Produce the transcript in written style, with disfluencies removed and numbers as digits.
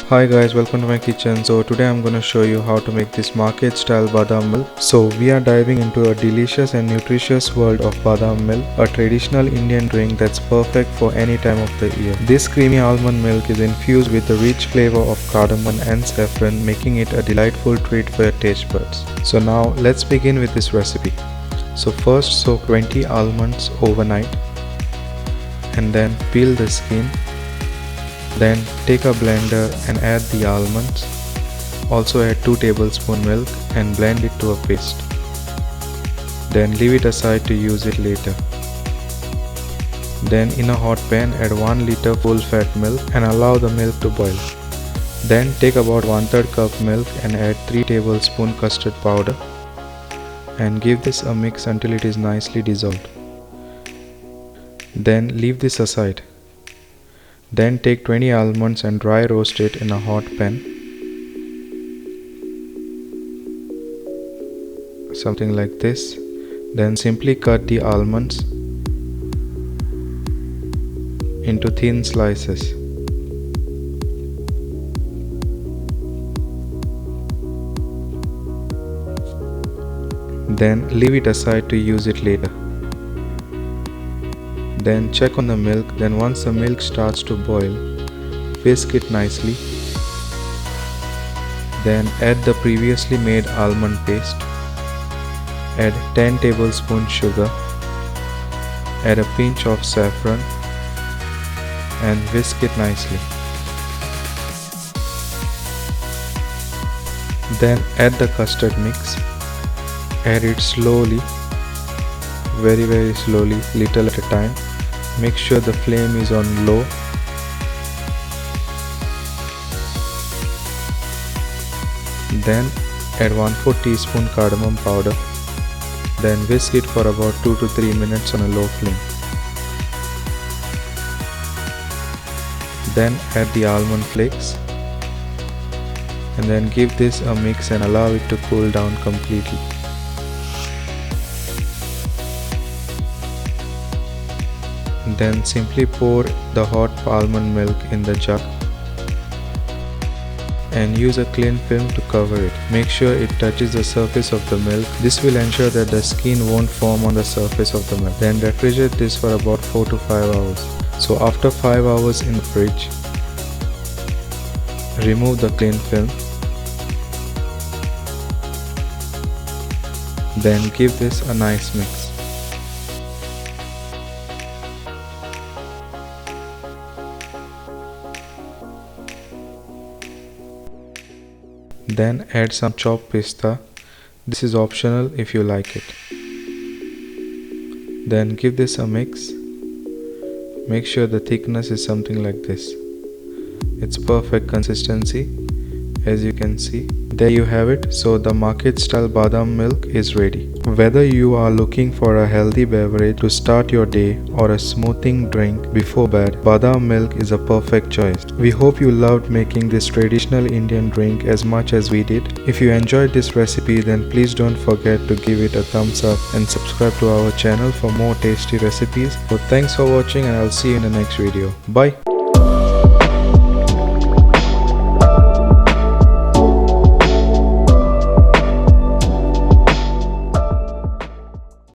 Hi guys, welcome to my kitchen. So today I'm gonna show you how to make this market style badam milk. So we are diving into a delicious and nutritious world of badam milk, a traditional Indian drink that's perfect for any time of the year. This creamy almond milk is infused with the rich flavor of cardamom and saffron, making it a delightful treat for your taste buds. So now let's begin with this recipe. So first soak 20 almonds overnight and then peel the skin. Then take a blender and add the almonds. Also add 2 tablespoons milk and blend it to a paste. Then leave it aside to use it later. Then in a hot pan add 1 liter full fat milk and allow the milk to boil. Then take about 1/3 cup milk and add 3 tablespoons custard powder and give this a mix until it is nicely dissolved. Then leave this aside. Then take 20 almonds and dry roast it in a hot pan. Something like this. Then simply cut the almonds into thin slices. Then leave it aside to use it later. Then check on the milk. Then once the milk starts to boil, whisk it nicely. Then add the previously made almond paste. Add 10 tablespoons sugar. Add a pinch of saffron and whisk it nicely. Then add the custard mix. Add it slowly, very slowly, little at a time. Make sure the flame is on low. Then add 1/4 teaspoon cardamom powder. Then whisk it for about 2 to 3 minutes on a low flame. Then add the almond flakes and then give this a mix and allow it to cool down completely. Then simply pour the hot almond milk in the jug and use a clean film to cover it. Make sure it touches the surface of the milk. This will ensure that the skin won't form on the surface of the milk. Then refrigerate this for about 4 to 5 hours. So after 5 hours in the fridge, remove the clean film. Then give this a nice mix. Then add some chopped pista. This is optional if you like it. Then give this a mix. Make sure the thickness is something like this. It's perfect consistency, as you can see. There you have it. So the market style badam milk is ready. Whether you are looking for a healthy beverage to start your day or a smoothing drink before bed, badam milk is a perfect choice. We hope you loved making this traditional Indian drink as much as we did. If you enjoyed this recipe, then please don't forget to give it a thumbs up and subscribe to our channel for more tasty recipes. So thanks for watching and I'll see you in the next video. Bye.